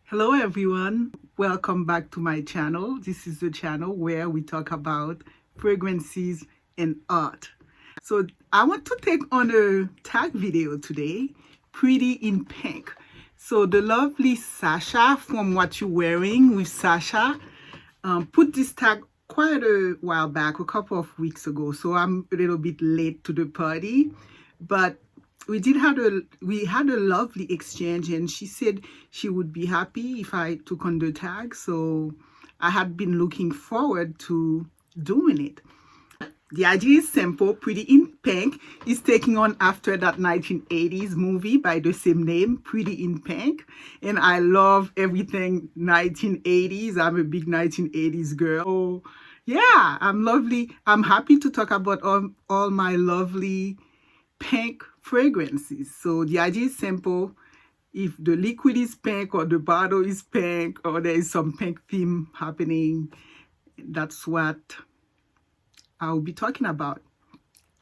Hello everyone, welcome back to my channel. This is the channel where we talk about fragrances and art. So I want to take on a tag video today, Pretty in Pink. So the lovely Sasha from What You're Wearing with Sasha put this tag quite a while back, a couple of weeks ago. So I'm a little bit late to the party, but we had a lovely exchange, and she said she would be happy if I took on the tag. So I had been looking forward to doing it. The idea is simple. Pretty in Pink is taking on after that 1980s movie by the same name, Pretty in Pink. And I love everything 1980s. I'm a big 1980s girl. So yeah, I'm happy to talk about all my lovely pink fragrances. So the idea is simple. If the liquid is pink or the bottle is pink or there is some pink theme happening, that's what I'll be talking about.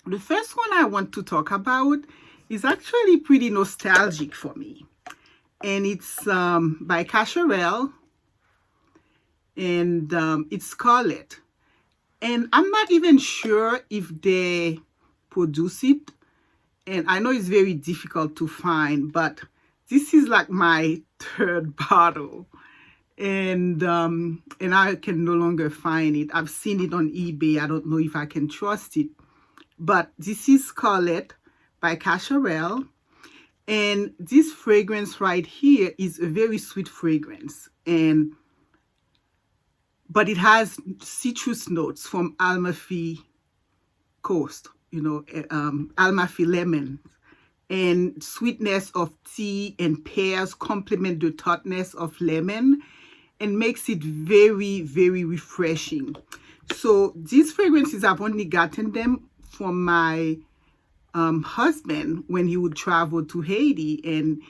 The first one I want to talk about is actually pretty nostalgic for me, and it's by CACHAREL, and it's SCARLET. And I'm not even sure if they produce it, and I know it's very difficult to find, but this is like my third bottle, and I can no longer find it. I've seen it on eBay. I don't know if I can trust it, but this is SCARLET by CACHAREL, and this fragrance right here is a very sweet fragrance, but it has citrus notes from Amalfi Coast, Amalfi lemon, and sweetness of tea and pears complement the tartness of lemon and makes it very, very refreshing. So these fragrances, I've only gotten them from my husband when he would travel to Haiti, and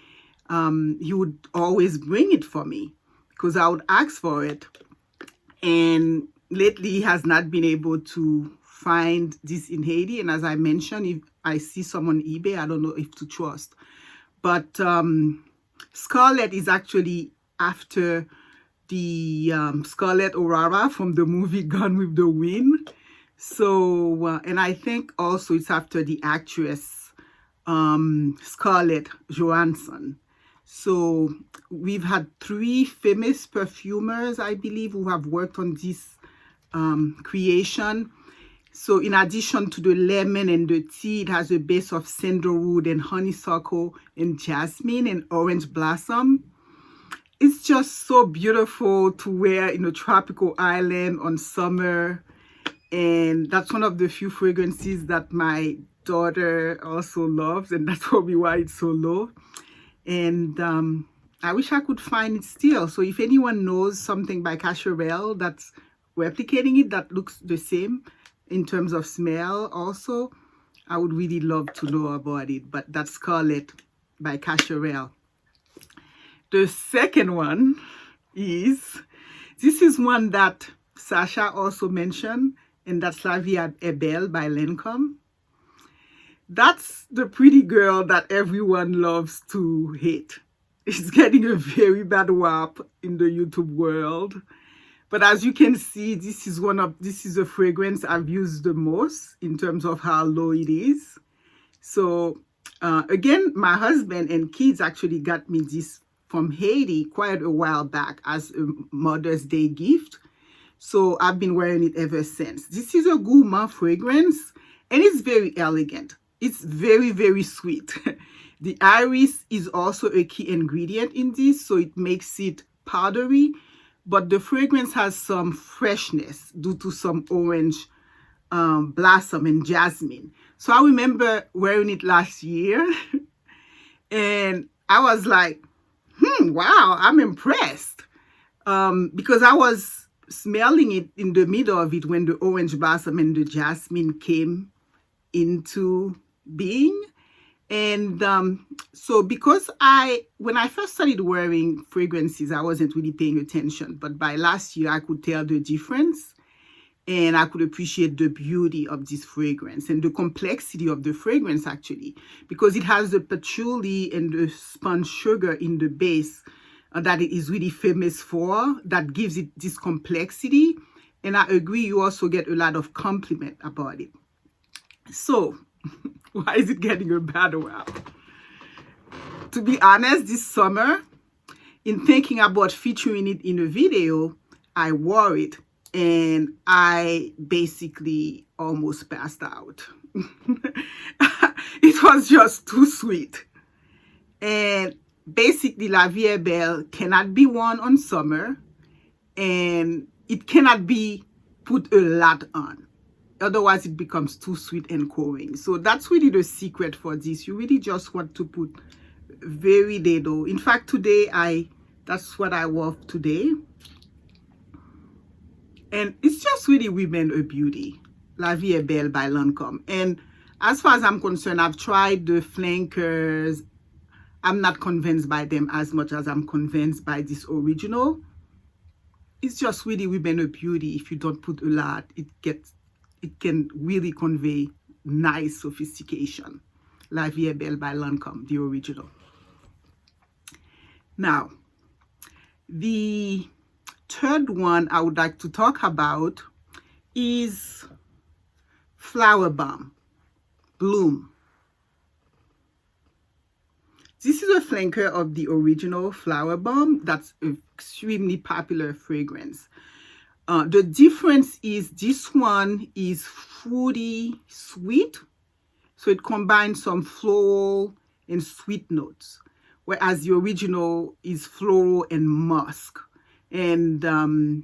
he would always bring it for me because I would ask for it. And lately he has not been able to find this in Haiti, and as I mentioned, if I see some on eBay, I don't know if to trust. But SCARLET is actually after the Scarlet Aurora from the movie Gone with the Wind. So and I think also it's after the actress Scarlett Johansson. So we've had 3 famous perfumers, I believe, who have worked on this creation. So in addition to the lemon and the tea, it has a base of sandalwood and honeysuckle and jasmine and orange blossom. It's just so beautiful to wear in a tropical island on summer. And that's one of the few fragrances that my daughter also loves, and that's probably why it's so low. And I wish I could find it still. So if anyone knows something by CACHAREL that's replicating it, that looks the same in terms of smell also, I would really love to know about it. But that's SCARLET by CACHAREL. The second one is, this is one that Sasha also mentioned, and that's La Vie est Belle by LANCOME. That's the pretty girl that everyone loves to hate. It's getting a very bad rap in the YouTube world. But as you can see, this is a fragrance I've used the most in terms of how low it is. So again, my husband and kids actually got me this from Haiti quite a while back as a Mother's Day gift. So I've been wearing it ever since. This is a gourmand fragrance, and it's very elegant. It's very, very sweet. The iris is also a key ingredient in this, so it makes it powdery, but the fragrance has some freshness due to some orange blossom and jasmine. So I remember wearing it last year, and I was like, wow, I'm impressed. Because I was smelling it in the middle of it when the orange blossom and the jasmine came into being. And so because when I first started wearing fragrances, I wasn't really paying attention, but by last year I could tell the difference, and I could appreciate the beauty of this fragrance and the complexity of the fragrance, actually, because it has the patchouli and the spun sugar in the base, that it is really famous for, that gives it this complexity. And I agree, you also get a lot of compliment about it. So why is it getting a bad rap? To be honest, this summer, in thinking about featuring it in a video, I wore it and I basically almost passed out. It was just too sweet. And basically, La Vie Belle cannot be worn on summer, and it cannot be put a lot on. Otherwise, it becomes too sweet and cloying. So that's really the secret for this. You really just want to put very little. In fact, today, that's what I wore today. And it's just really women a beauty. La Vie Belle by Lancome. And as far as I'm concerned, I've tried the flankers. I'm not convinced by them as much as I'm convinced by this original. It's just really women a beauty. If you don't put a lot, it can really convey nice sophistication. La Vie Belle by Lancome, the original. Now, the third one I would like to talk about is Flower Bomb Bloom. This is a flanker of the original Flower Bomb. That's an extremely popular fragrance. The difference is this one is fruity sweet. So it combines some floral and sweet notes. Whereas the original is floral and musk. And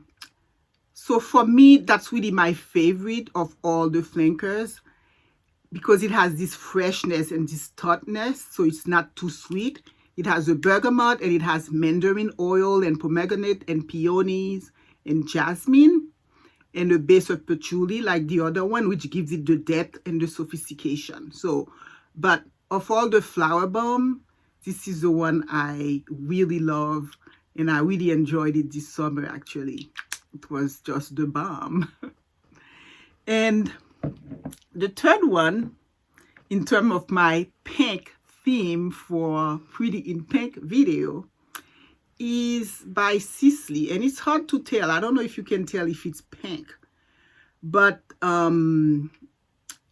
so for me, that's really my favorite of all the flankers, because it has this freshness and this tartness, so it's not too sweet. It has a bergamot, and it has mandarin oil and pomegranate and peonies and jasmine, and a base of patchouli like the other one, which gives it the depth and the sophistication. So, but of all the Flower Bomb, this is the one I really love, and I really enjoyed it this summer, actually. It was just the bomb. And the third one, in terms of my pink theme for Pretty in Pink video, is by SISLEY. And it's hard to tell. I don't know if you can tell if it's pink. But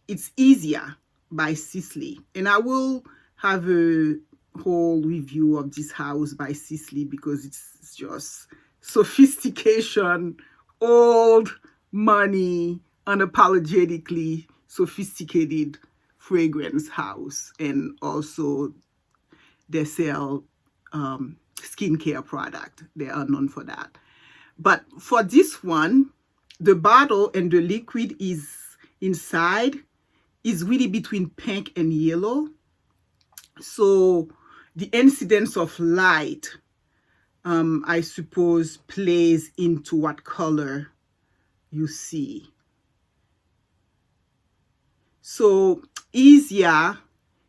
it's IZIA by SISLEY. And I will have a whole review of this house by SISLEY, because it's just sophistication, old money, unapologetically sophisticated fragrance house. And also they sell skincare product. They are known for that. But for this one, the bottle and the liquid is inside is really between pink and yellow. So the incidence of light, I suppose, plays into what color you see. So IZIA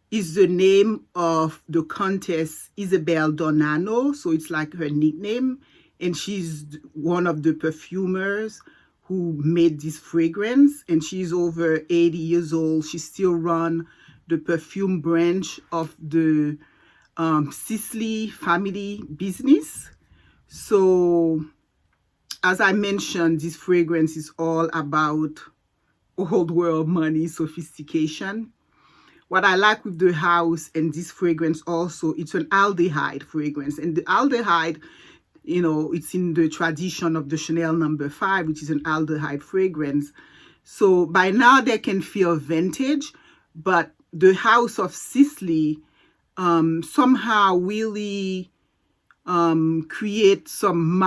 is the name of the Countess Isabel Dornano. So it's like her nickname. And she's one of the perfumers who made this fragrance. And she's over 80 years old. She still runs the perfume branch of the SISLEY family business. So as I mentioned, this fragrance is all about old world money, sophistication. What I like with the house and this fragrance also, it's an aldehyde fragrance. And the aldehyde, you know, it's in the tradition of the Chanel No. 5, which is an aldehyde fragrance. So by now they can feel vintage, but the house of SISLEY somehow really create some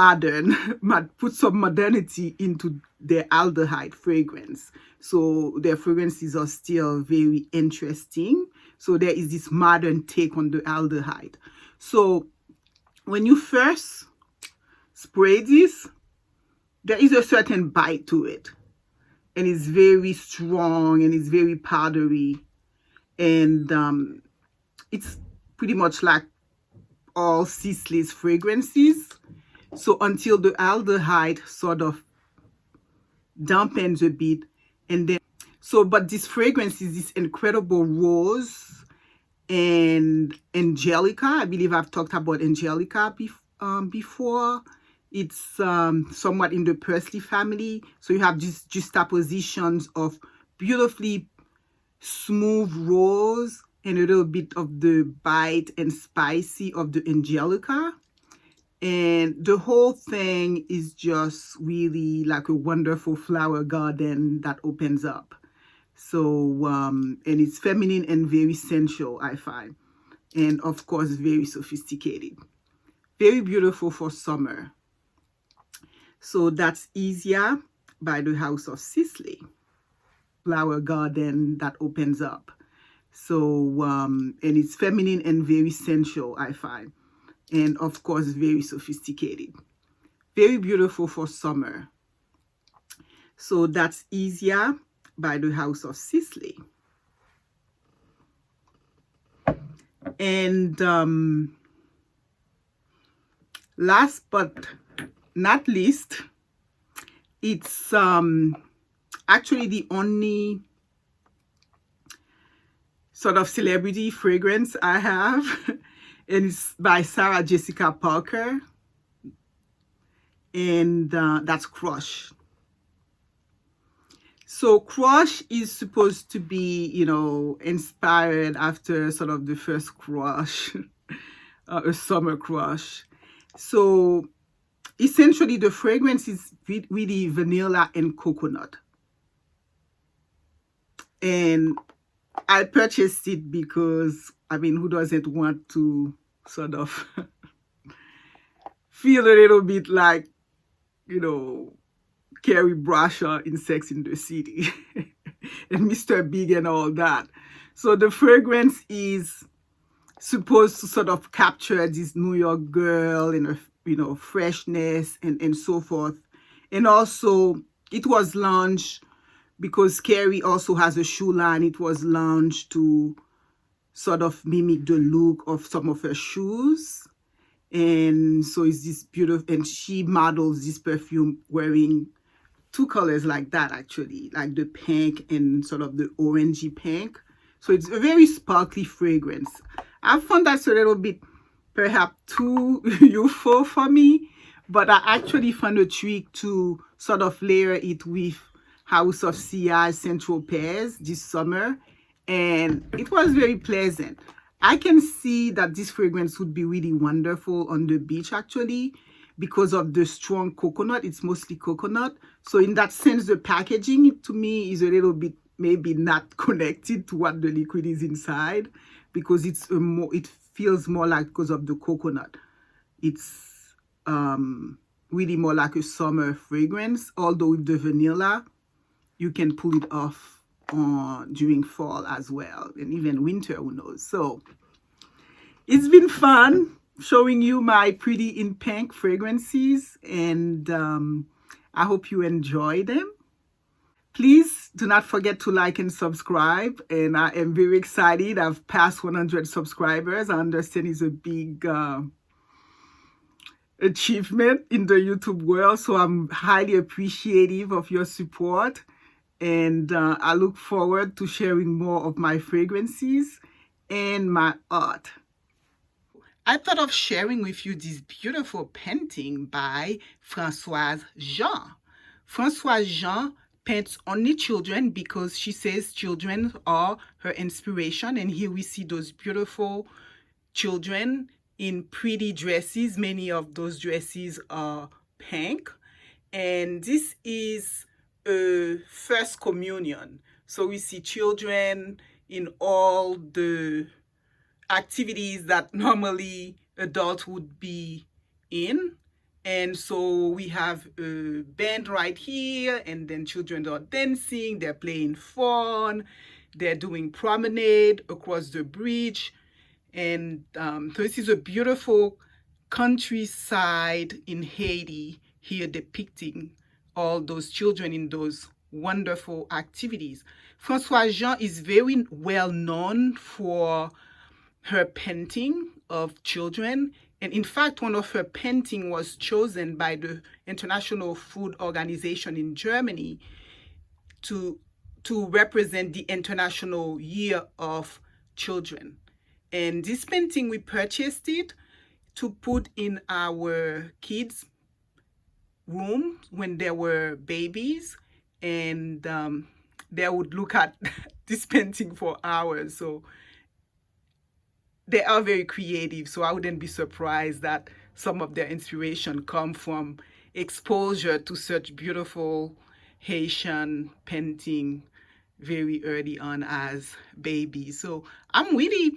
put some modernity into their aldehyde fragrance. So their fragrances are still very interesting. So there is this modern take on the aldehyde. So when you first spray this, there is a certain bite to it. And it's very strong and it's very powdery. And it's pretty much like all SISLEY's fragrances. So until the aldehyde sort of dampens a bit, and then but this fragrance is this incredible rose and angelica. I believe I've talked about angelica before. It's somewhat in the parsley family. So you have just juxtapositions of beautifully smooth rose and a little bit of the bite and spicy of the angelica. And the whole thing is just really like a wonderful flower garden that opens up. So, and it's feminine and very sensual, I find. And of course, very sophisticated. Very beautiful for summer. So that's IZIA by the House of SISLEY. Flower garden that opens up. So, and it's feminine and very sensual, I find. And of course, very sophisticated. Very beautiful for summer. So that's IZIA by the House of SISLEY. And last but not least, it's actually the only sort of celebrity fragrance I have. And it's by Sarah Jessica Parker. And that's Crush. So Crush is supposed to be, you know, inspired after sort of the first crush, a summer crush. So essentially the fragrance is really vanilla and coconut. And I purchased it because, I mean, who doesn't want to sort of feel a little bit like, you know, Carrie Bradshaw in Sex in the City and Mr. Big and all that. So the fragrance is supposed to sort of capture this New York girl and her, you know, freshness and so forth. And also it was launched because Carrie also has a shoe line. It was launched to sort of mimic the look of some of her shoes. And so it's this beautiful, and she models this perfume wearing two colors like that, actually, like the pink and sort of the orangey pink. So it's a very sparkly fragrance. I found that's a little bit perhaps too youthful for me, but I actually found a trick to sort of layer it with House of CI Central Pairs this summer, and it was very pleasant. I can see that this fragrance would be really wonderful on the beach, actually, because of the strong coconut. It's mostly coconut. So in that sense, the packaging to me is a little bit maybe not connected to what the liquid is inside, because it's it feels more like, because of the coconut, it's really more like a summer fragrance. Although with the vanilla, you can pull it off during fall as well, and even winter, who knows. So it's been fun showing you my pretty in pink fragrances, and I hope you enjoy them. Please do not forget to like and subscribe, and I am very excited. I've passed 100 subscribers. I understand it's a big achievement in the YouTube world, so I'm highly appreciative of your support. And I look forward to sharing more of my fragrances and my art. I thought of sharing with you this beautiful painting by Françoise Jean. Françoise Jean paints only children because she says children are her inspiration. And here we see those beautiful children in pretty dresses. Many of those dresses are pink. And this is a first communion. So we see children in all the activities that normally adults would be in. And so we have a band right here, and then children are dancing, they're playing fun, they're doing promenade across the bridge. And so this is a beautiful countryside in Haiti here, depicting all those children in those wonderful activities. Françoise Jean is very well known for her painting of children. And in fact, one of her paintings was chosen by the International Food Organization in Germany to represent the International Year of Children. And this painting, we purchased it to put in our kids' room when they were babies, and they would look at this painting for hours. So they are very creative, so I wouldn't be surprised that some of their inspiration come from exposure to such beautiful Haitian painting very early on as babies. So I'm really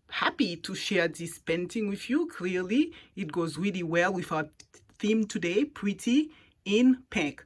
happy to share this painting with you. Clearly, it goes really well with our theme today, pretty in pink.